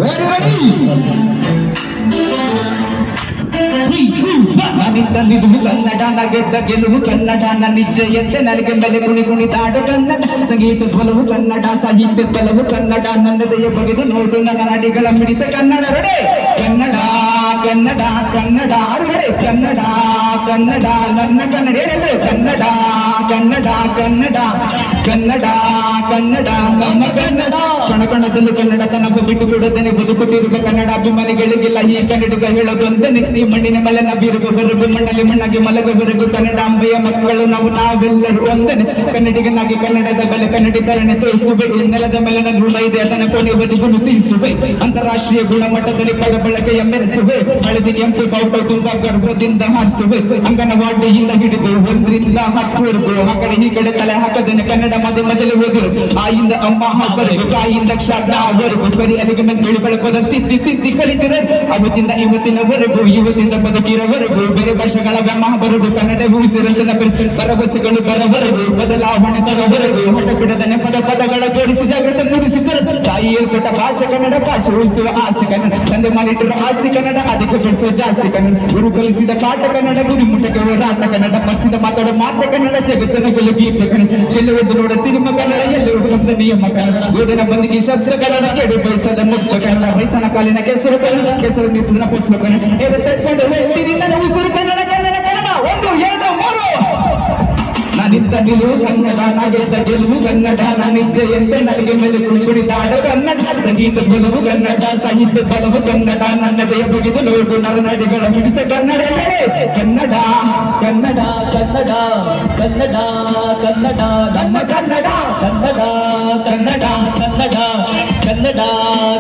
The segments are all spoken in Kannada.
ವೆರಿ ರೆಡಿ ನಾನಿದ್ದ ನಿಲುವು ಕನ್ನಡ ನಗೆದ್ದ ಗೆಲುವು ಕನ್ನಡ ನಿಜ್ಜೆಯಂತೆ ನನಗೆ ಮೇಲೆ ಕುಣಿ ಕುಣಿತಾಡು ಕನ್ನಡ ಸಂಗೀತ ಬಲವು ಕನ್ನಡ ಸಾಹಿತ್ಯ ಬಲವು ಕನ್ನಡ ನನ್ನದೆಯ ಬಗೆದು ನೋಡು ನನ್ನ ನಡಿಗಳ ಮಿಡಿತ ಕನ್ನಡ ರೆಡೆ ಕನ್ನಡ ಕನ್ನಡ ಕನ್ನಡ ಅರುಗಡೆ ಕನ್ನಡ ಕನ್ನಡ ನನ್ನ ಕನ್ನಡ ಹೇಳಿದ್ರೆ ಕನ್ನಡ ಕನ್ನಡ ಕನ್ನಡ ಕನ್ನಡ ಕನ್ನಡ ನಮ್ಮ ಕನ್ನಡ ಕಣಕಣದಲ್ಲಿ ಕನ್ನಡ ತನಕ ಬಿಟ್ಟು ಬಿಡುತ್ತೇನೆ ಬದುಕುತ್ತಿರುವ ಕನ್ನಡ ಅಭಿಮಾನಿಗಳಿಗೆಲ್ಲ ಈ ಕನ್ನಡಿಗ ಹೇಳೋದೊಂದನೆ ಈ ಮಣ್ಣಿನ ಮೇಲೆ ನಾವಿರುವವರೆಗೂ ಮಣ್ಣಲ್ಲಿ ಮಣ್ಣಾಗಿ ಮಲಗುವವರೆಗೂ ಕನ್ನಡಾಂಬೆಯ ಮಕ್ಕಳು ನಾವೆಲ್ಲರೂ ಒಂದನೆ ಕನ್ನಡಿಗನಾಗಿ ಕನ್ನಡದ ಬೆಲೆ ಕನ್ನಡಿಗರನ್ನೇ ತೋರಿಸುವೆ ನೆಲದ ಮೇಲೆ ನನ್ನ ಋಣ ಇದೆ ಅದನ್ನು ಕೊನೆಯವರೆಗೂ ತೀರಿಸುವೆ ಅಂತಾರಾಷ್ಟ್ರೀಯ ಗುಣಮಟ್ಟದಲ್ಲಿ ಕಡಬಳಕೆಯ ಮೆರೆಸುವೆ ಹಳದಿ ಕೆಂಪು ಬಾವುಟ ತುಂಬಾ ಗರ್ವದಿಂದ ಹಾರಿಸುವೆ ಅಂಗನವಾಡಿಯಿಂದ ಹಿಡಿದು 1ರಿಂದ 10ವರೆಗೂ ಆ ಕಡೆ ಈ ಕಡೆ ತಲೆ ಹಾಕದೇನೆ ಕನ್ನಡ ಮಾಧ್ಯಮದಲ್ಲಿ ಓದಿರು ಆಯಿಂದ ಅಮ್ಮ ಹಬ್ಬರೆಗೂ ಕಾಯಿಂದ ಕ್ಷಾಟವರೆಗೂ ಬರೀ ಅಲ್ಲಿಗೆ ಮೇಲೆ ಬೆಳಿ ಬೆಳಕೋದ ತಿದ್ದಿ ತಿದ್ದಿ ಕಲಿತಿರೆ ಅವತ್ತಿಂದ ಇವತ್ತಿನವರೆಗೂ ಇವತ್ತಿಂದ ಬದುಕಿರವರೆಗೂ ಬೇರೆ ಭಾಷೆಗಳ ವ್ಯಾಮೋಹ ಬರೋದು ಕನ್ನಡ ಉಳಿಸಿರಂತನ ಭರವಸೆಗಳು ಬರವರೆಗೂ ಬದಲಾವಣೆ ತರವರೆಗೂ ಹೊಟ್ಟ ಬಿಡದನೆ ಪದಗಳ ಜೋಡಿಸಿ ಜಾಗೃತಿ ಮೂಡಿಸಿದರು ತಾಯಿ ಹೇಳ್ಕೊಟ್ಟ ಭಾಷೆ ಕನ್ನಡ ಭಾಷೆ ಉಳಿಸುವ ಆಸೆ ಕನ್ನಡ ತಂದೆ ಮಾಡಿಟ್ಟಿರೋ ಆಸ್ತಿ ಕನ್ನಡ ಅದಕ್ಕೆ ಬೆಳೆಸುವ ಜಾಸ್ತಿ ಕನ್ನಡ ಗುರು ಕಲಿಸಿದ ಪಾಠ ಕನ್ನಡ ಗುರಿ ಮುಟ್ಟಕ್ಕೆ ಹೋರಾಟ ಕನ್ನಡ ಪಕ್ಷದ ಮಾತಾಡೋ ಮಾತೆ ಕನ್ನಡ ಜಗತ್ತನ ಗೀತ ಕನ್ನಡ ಚೆಲ್ಲುವುದು ನೋಡ ಸಿನಿಮಾ ಕನ್ನಡ ಎಲ್ಲುವುದು ನಮ್ದ ನಿಯಮ ಕನ್ನಡ ಓದಿನ ಬಂದಿಗೆ ಶಬ್ದ ಕನ್ನಡ ಕೆಡು ಬಯಸದ ಮುಕ್ತ ಕನ್ನಡ ರೈತನ ಕಾಲಿನ ಕೆಸರು ಕನ್ನಡ ಕೆಸರು ನಿಂತನ ಪುಸ್ತಕ ಕನ್ನಡ ಎದೆ ತಟ್ಕೊಂಡು ಹೇಳ್ತೀನಿ ನನ್ನ ಉಸಿರು ಕನ್ನಡ ಕನ್ನಡ ಕನ್ನಡ 1 2 3 ನಾನಿದ್ದ ನಿಲುವು ಕನ್ನಡ ನಾಗೆದ್ದ ಗೆಲುವು ಕನ್ನಡ ನನ್ನಿಜ್ಜೆಯಂತೆ ನನಗೆ ಮೇಲೆ ಕುಣಿದಾಡ ಕನ್ನಡ ಸಂಗೀತ ಬಲವು ಕನ್ನಡ ಸಾಹಿತ್ಯ ಬಲವು ಕನ್ನಡ ನನ್ನದೆಯ ಬಗೆದು ನೋಡು ನರನಡಿಗಳ ಮಿಡಿತ ಕನ್ನಡ ಕನ್ನಡ ಕನ್ನಡ ಕನ್ನಡ ಕನ್ನಡ ಕನ್ನಡ ನಮ್ಮ ಕನ್ನಡ ಕನ್ನಡ ಕನ್ನಡ ಕನ್ನಡ ಕನ್ನಡ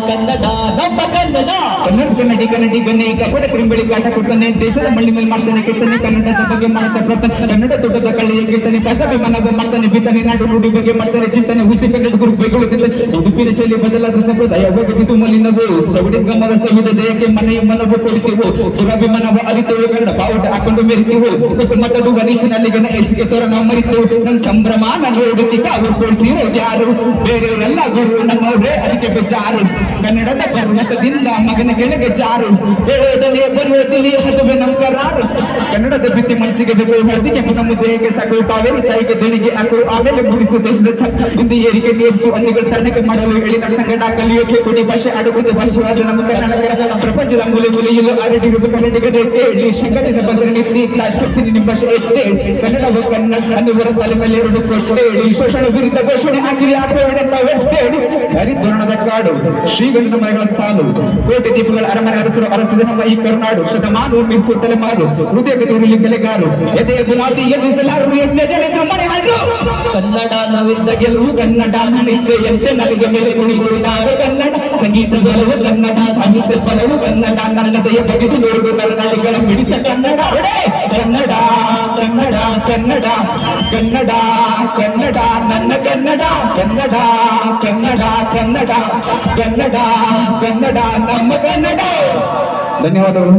ಕನ್ನಡ ನಮ್ಮ ಕನ್ನಡ ಕನ್ನಡ ಕನ್ನಡಿಗನೇ ಕಪಟ ಕ್ರಿಂಬಳಿ ಕಾಟ ಕೊಡ್ತಾನೆ ದೇಶದ ಮಳ್ಳಿ ಮೇಲೆ ಮಾಡ್ತಾನೆ ಕೆತ್ತನೆ ಕನ್ನಡದ ಬಗ್ಗೆ ಮಾಡ್ತಾ ಪ್ರತಾನೆ ಕನ್ನಡ ತೋಟದ ಕಳ್ಳಿಯ ಗೆತ್ತನೆ ಕಷಾಭಿಮಾನವ ಮಾಡ್ತಾನೆ ಬಿತ್ತನೆ ನಾಡು ನುಡಿ ಬಗ್ಗೆ ಮಾಡ್ತಾನೆ ಚಿಂತನೆ ಹುಸಿ ಕನ್ನಡ ಗುರು ಬೈಗೊಳಿಸಿದೆ ಉಡುಪಿನ ಚಳಿ ಬದಲಾದ ಸಂಪ್ರದಾಯ ಹೋಗದಿದ್ದು ಮಲಿನವು ಸೌಡಿ ಗಮನ ಸವಿದ ದೇಹಕ್ಕೆ ಮನೆಯ ಮನವು ಕೊಡ್ತೀವೋ ಸುರಾಭಿಮಾನವ ಅರಿತೇವೆ ಕನ್ನಡ ಬಾವುಟ ಹಾಕೊಂಡು ಮೆರಿತೀವೋ ಮತ್ತಡುವ ನೀಚಿನಲ್ಲಿಗನ ಎಸಿಗೆ ತೋರ ನಾವು ಮರಿತೇವೆ ನಮ್ ಸಂಭ್ರಮ ನೋಡುತ್ತಿಕ ಅವ್ರು ಕೊಡ್ತೀರೋ ಯಾರು ಬೇರೆಯವರೆಲ್ಲ ಗುರು ನಮ್ಮವ್ರೆ ಅದಕ್ಕೆ ಬೇಜಾರು ಕನ್ನಡದ ಪರ್ವತದಿಂದ ಮಗನ ಕೆಳಗೆ ಜಾರು ಹೇಳೋದನ್ನೇ ಬರುವುದಿಲ್ಲ ಅದುವೆ ನಮ್ಮ ಕರಾರು ಕನ್ನಡದ ಬಿತ್ತಿ ಮನಸ್ಸಿಗೆ ಬೇಕು ಹಳದಿಗೆ ನಮ್ಮ ದೇಹಕ್ಕೆ ಸಾಕು ಕಾವೇರಿ ತಾಯಿಗೆ ದಣಿಗೆ ಹಾಕು ಆಮೇಲೆ ಮುಗಿಸು ದೇಶದ ಛತ್ತ ಹಿಂದೆ ಏರಿಕೆ ನೇರಿಸು ಅಂದಿಗಳು ತಣ್ಣಗೆ ಮಾಡಲು ಹೇಳಿ ನಮ್ಮ ಸಂಗಡ ಕಲಿಯೋಕೆ ಕೊಡಿ ಭಾಷೆ ಆಡುವುದು ಭಾಷೆವಾದ ನಮ್ಮ ಕನ್ನಡ ಪ್ರಪಂಚದ ಮೂಲೆ ಮೂಲೆಯಲ್ಲೂ ಹರಡಿರುವ ಕನ್ನಡಿಗರೇ ಹೇಳಿ ಶಂಕದಿಂದ ಬಂದರೆ ನಿಂತ ಶಕ್ತಿ ನಿಮ್ಮ ಭಾಷೆ ಎತ್ತೇಳಿ ಕನ್ನಡವು ಕನ್ನಡ ಅನ್ನುವರ ತಲೆ ಮೇಲೆ 2 ಕೊಟ್ಟೇಳಿ ಶೋಷಣೆ ವಿರುದ್ಧ ಘೋಷಣೆ ಹಾಕಿರಿ ಆಗಬೇಡ ಎತ್ತೇಳಿ ಹರಿದ್ವರ್ಣದ ಕಾಡು ಶ್ರೀಗಂಧದ ಮರಗಳ ಸಾಲು ಕೋಟೆ ದೀಪಗಳ ಅರಮನೆ ಅರಸರು ಅರಸಿದ ನಮ್ಮ ಈ ಕರುನಾಡು ಶತಮಾನ ಮೀರಿಸುವ ತಲೆಮಾರು ಹೃದಯಕ್ಕೆ ತೋರಿಲಿ ಕಲೆಗಾರು ಎದೆಯ ಬುನಾದಿ ಎದುರಿಸಲಾರರು ಎಷ್ಟೇ ಜನ ಮನೆ ಹಾಡು ಕನ್ನಡ ನಾವಿದ್ದ ಗೆಲುವು ಕನ್ನಡ ನಿಶ್ಚಯಂತೆ ನನಗೆ ಮೇಲೆ ಕುಣಿದಾಡ ಕನ್ನಡ ಸಂಗೀತ ಬಲವು ಕನ್ನಡ ಸಾಹಿತ್ಯ ಬಲವು ಕನ್ನಡ ನನ್ನದೆಯ ಬಗೆದು ನೋಡು ನರನಾಡಿಗಳ ಮಿಡಿತ ಕನ್ನಡ ಕನ್ನಡ ಕನ್ನಡ ಕನ್ನಡ ಕನ್ನಡ ಕನ್ನಡ ನನ್ನ ಕನ್ನಡ ಕನ್ನಡ ಕನ್ನಡ ಕನ್ನಡ ಕನ್ನಡ ಕನ್ನಡ ನಮ್ಮ ಕನ್ನಡ ಧನ್ಯವಾದಗಳು